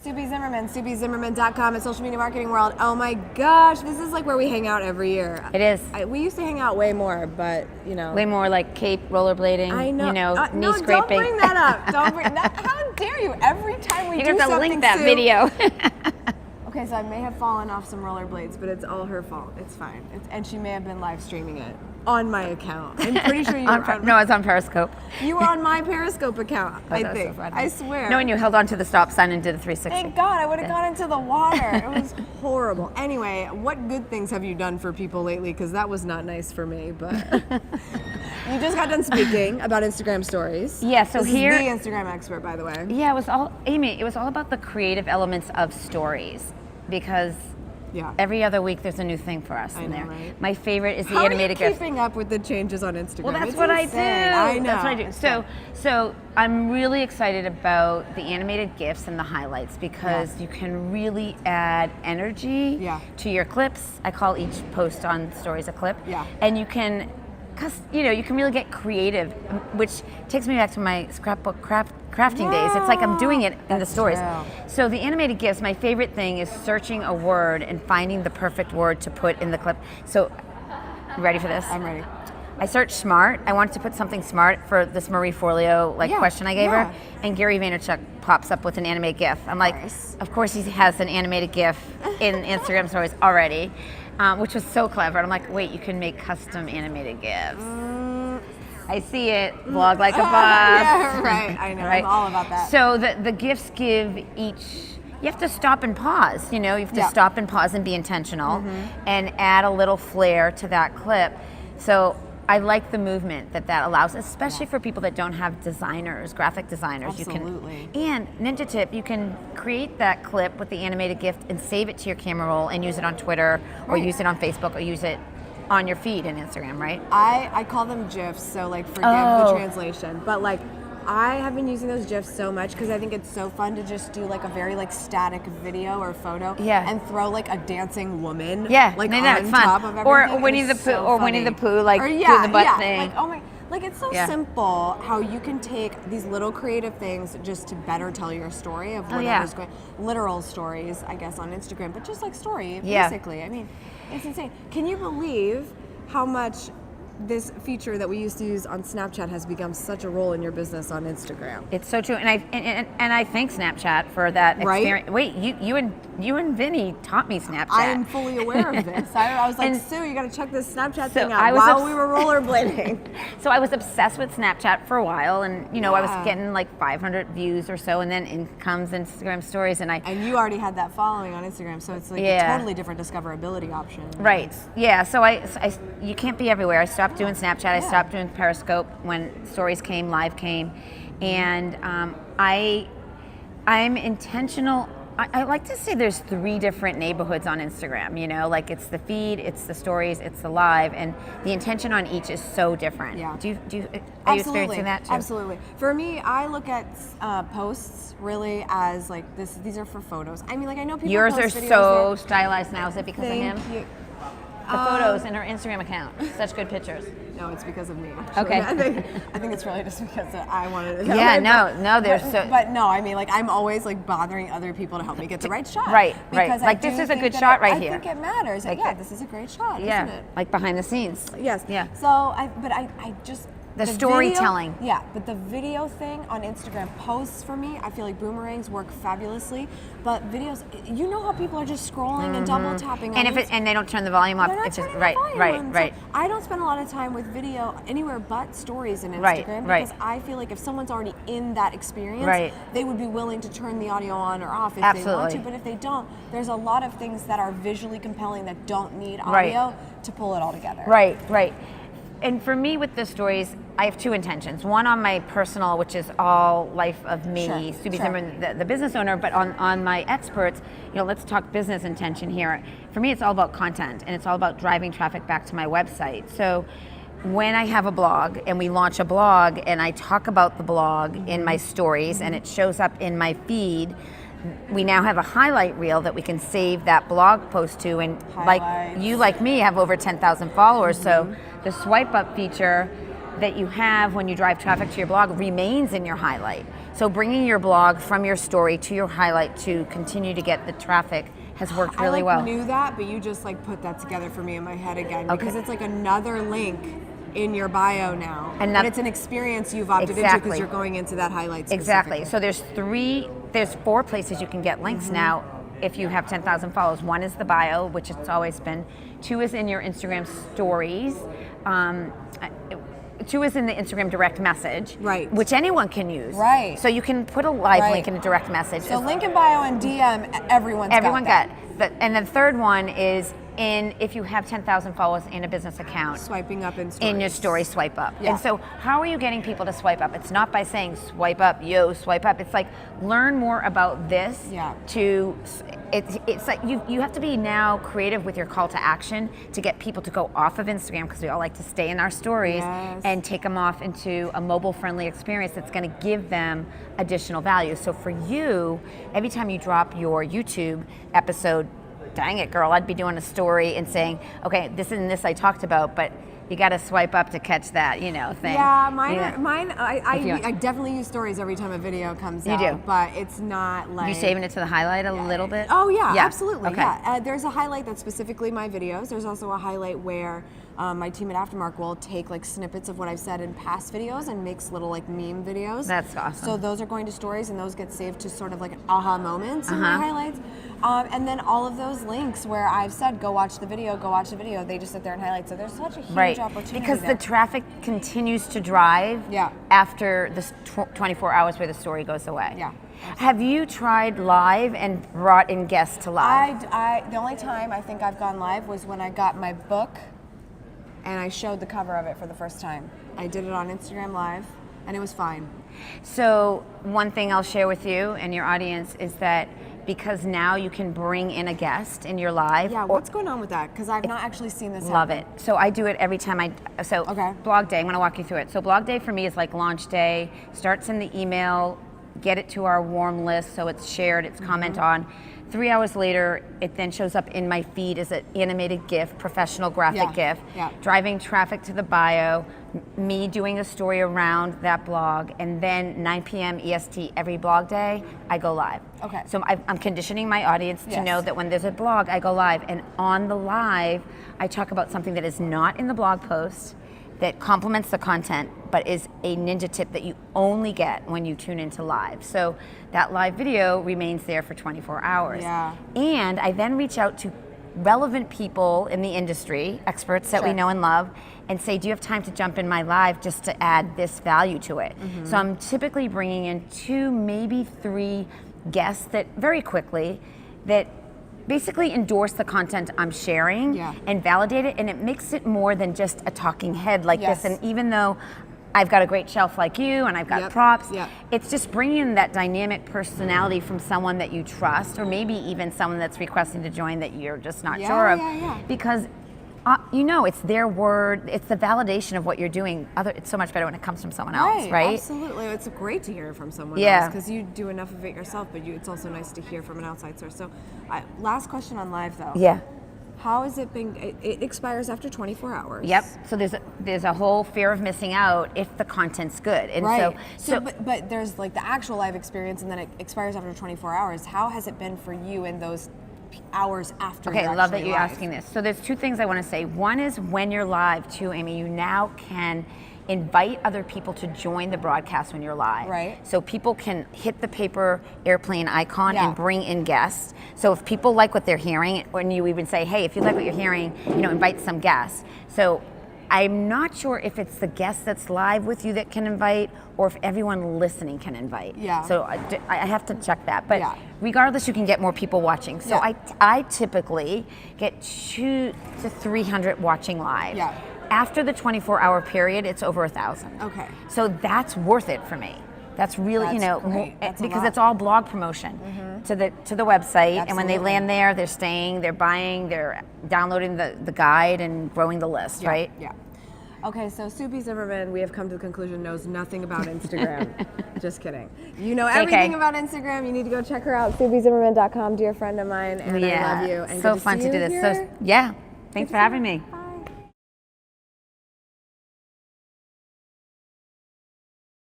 Zimmerman, SubiZimmerman.com at Social Media Marketing World. Oh my gosh, this is like where we hang out every year. It is. We used to hang out way more, but you know. Way more like Cape rollerblading. I know. Knee no, scraping. Don't bring that up. Don't bring that. How dare you? Every time we do something. You have to link that video. Okay, so I may have fallen off some rollerblades, but it's all her fault. It's fine. And she may have been live streaming it on my account. I'm pretty sure you were on No, it's on Periscope. You were on my Periscope account, I think. So I swear. No, and you held onto the stop sign and did a 360. Thank God, I would have gone into the water. It was horrible. Anyway, what good things have you done for people lately? Because that was not nice for me, but you just got done speaking about Instagram stories. Yeah, so this here... is the Instagram expert, by the way. Yeah, Amy, it was all about the creative elements of stories, because every other week there's a new thing for us in there. Right? My favorite is the animated GIFs. How are you keeping up with the changes on Instagram? Well, that's what insane. I do. I know. That's what I do. So I'm really excited about the animated GIFs and the highlights, because you can really add energy to your clips. I call each post on stories a clip. Yeah. And you can really get creative, which takes me back to my scrapbook crafting days. It's like I'm doing it in the stories. True. So the animated GIFs, my favorite thing is searching a word and finding the perfect word to put in the clip. So, you ready for this? I'm ready. I searched smart. I wanted to put something smart for this Marie Forleo question I gave her, and Gary Vaynerchuk pops up with an animated GIF. I'm like, of course he has an animated GIF in Instagram stories already. Which was so clever. And I'm like, wait, you can make custom animated GIFs. I see it. Vlog like a boss. Yeah, right. I know. Right? I'm all about that. So the GIFs give each. You have to stop and pause. You have to stop and pause and be intentional, and add a little flair to that clip. So I like the movement that allows, especially for people that don't have designers, graphic designers. Absolutely. And ninja tip, you can create that clip with the animated GIF and save it to your camera roll and use it on Twitter, or use it on Facebook, or use it on your feed in Instagram, right? I call them GIFs, so forgive the translation, but I have been using those GIFs so much because I think it's so fun to just do a very static video or photo and throw a dancing woman on top of everything. Or Winnie the Pooh, doing the butt thing. It's so simple how you can take these little creative things just to better tell your story of whatever's going. Literal stories, I guess, on Instagram, but just story, basically. I mean, it's insane. Can you believe how much this feature that we used to use on Snapchat has become such a role in your business on Instagram? It's so true, and I thank Snapchat for that experience. Wait, you and Vinny taught me Snapchat. I am fully aware of this. I was like, Sue, you got to check this Snapchat thing out while we were rollerblading. So I was obsessed with Snapchat for a while, and I was getting 500 views or so, and then in comes Instagram stories, and you already had that following on Instagram, so it's a totally different discoverability option. Right. Yeah. So you can't be everywhere. I stopped doing Snapchat. I stopped doing Periscope when stories came, live came, and I'm intentional. I like to say there's 3 different neighborhoods on Instagram. It's the feed, it's the stories, it's the live, and the intention on each is so different. Yeah. Are you experiencing that too? Absolutely. For me, I look at posts really as these are for photos. I mean, I know people. Yours post are videos so stylized now. Is it because of him? Thank you. The photos in her Instagram account. Such good pictures. No, it's because of me. Okay. I think it's really just because I wanted it. But no, I mean, I'm always so bothering other people to help me get the right shot. Right. This is a good shot right here. I think it matters. This is a great shot, isn't it? Behind the scenes. Yes. Yeah. So I just. The storytelling. But the video thing on Instagram, posts for me, I feel like boomerangs work fabulously. But videos, how people are just scrolling and double tapping. And they don't turn the volume up. It's just right. So I don't spend a lot of time with video anywhere but stories in Instagram because I feel like if someone's already in that experience, they would be willing to turn the audio on or off if they want to. But if they don't, there's a lot of things that are visually compelling that don't need audio to pull it all together. Right. And for me with the stories, I have 2 intentions. One on my personal, which is all life of me, Subi Zimmerman, the business owner, but on my experts, let's talk business intention here. For me, it's all about content, and it's all about driving traffic back to my website. So when I have a blog and we launch a blog and I talk about the blog in my stories and it shows up in my feed, we now have a highlight reel that we can save that blog post to, and like me, have over 10,000 followers. So the swipe up feature that you have when you drive traffic to your blog remains in your highlight. So bringing your blog from your story to your highlight to continue to get the traffic has worked really well. I knew that, but you just put that together for me in my head again, because it's another link in your bio now, and it's an experience you've opted into because you're going into that highlight specifically. So there's 4 places you can get links now if you have 10,000 followers. 1 is the bio, which it's always been. 2 is in your Instagram stories. 2 is in the Instagram direct message, right? Which anyone can use, right? So you can put a live link in a direct message. So link in bio and DM, everyone got. And the third one is if you have 10,000 followers in a business account, swiping up in your story, swipe up. Yeah. And so how are you getting people to swipe up? It's not by saying swipe up, swipe up. It's learn more about this. Yeah. It's you have to be now creative with your call to action to get people to go off of Instagram, because we all like to stay in our stories and take them off into a mobile friendly experience that's going to give them additional value. So for you, every time you drop your YouTube episode, dang it, girl, I'd be doing a story and saying, okay, this and this I talked about, but you got to swipe up to catch that, thing. Yeah, mine. I definitely use stories every time a video comes out. You do, but it's not you saving it to the highlight a little bit. Oh yeah, absolutely. Okay. Yeah, there's a highlight that's specifically my videos. There's also a highlight where my team at AFTERMARQ will take snippets of what I've said in past videos and makes little meme videos. That's awesome. So those are going to stories, and those get saved to sort of aha moments in my highlights. And then all of those links where I've said, go watch the video, they just sit there and highlight. So there's such a huge opportunity because there. the traffic continues to drive after the 24 hours where the story goes away. Yeah. Have you tried live and brought in guests to live? The only time I think I've gone live was when I got my book and I showed the cover of it for the first time. I did it on Instagram Live, and it was fine. So one thing I'll share with you and your audience is that because now you can bring in a guest in your live. Yeah, what's going on with that? Because I've not actually seen this Love happen. it. So I do it every time blog day, I'm going to walk you through it. So blog day for me is like launch day, starts in the email, get it to our warm list so it's shared, it's comment on. 3 hours later, it then shows up in my feed as an animated GIF, professional graphic GIF, driving traffic to the bio, me doing a story around that blog, and then 9 p.m. EST every blog day, I go live. Okay. So I'm conditioning my audience to know that when there's a blog, I go live, and on the live, I talk about something that is not in the blog post, that complements the content, but is a ninja tip that you only get when you tune into live. So that live video remains there for 24 hours. Yeah. And I then reach out to relevant people in the industry, experts that we know and love, and say, do you have time to jump in my live just to add this value to it? So I'm typically bringing in 2, maybe 3 guests that very quickly, that basically endorse the content I'm sharing and validate it, and it makes it more than just a talking head like this. And even though I've got a great shelf like you and I've got props, it's just bringing in that dynamic personality from someone that you trust, or maybe even someone that's requesting to join that you're just not sure of, because it's their word, it's the validation of what you're doing. It's so much better when it comes from someone else, right? Absolutely. It's great to hear from someone else, because you do enough of it yourself, but it's also nice to hear from an outside source. So last question on live though. Yeah. How has it been? It expires after 24 hours. Yep. So there's a whole fear of missing out if the content's good. And but there's the actual live experience, and then it expires after 24 hours. How has it been for you in those hours after? Okay, you're I love that actually you're live? asking this. So there's 2 things I want to say. One is when you're live too, Amy, you now can invite other people to join the broadcast when you're live. Right. So people can hit the paper airplane icon and bring in guests. So if people like what they're hearing, when you even say, hey, if you like what you're hearing, invite some guests. So I'm not sure if it's the guest that's live with you that can invite, or if everyone listening can invite. Yeah. So I have to check that. But regardless, you can get more people watching. So I typically get 200 to 300 watching live. Yeah. After the 24-hour period, it's over 1,000. Okay. So that's worth it for me. That's really, because it's all blog promotion to the website. Absolutely. And when they land there, they're staying, they're buying, they're downloading the guide and growing the list, right? Yeah. Okay, so Subi Zimmerman, we have come to the conclusion, knows nothing about Instagram. Just kidding. You know everything about Instagram. You need to go check her out. SubiZimmerman.com, dear friend of mine, and I love you. And so fun to do this. Here. Thanks for having me.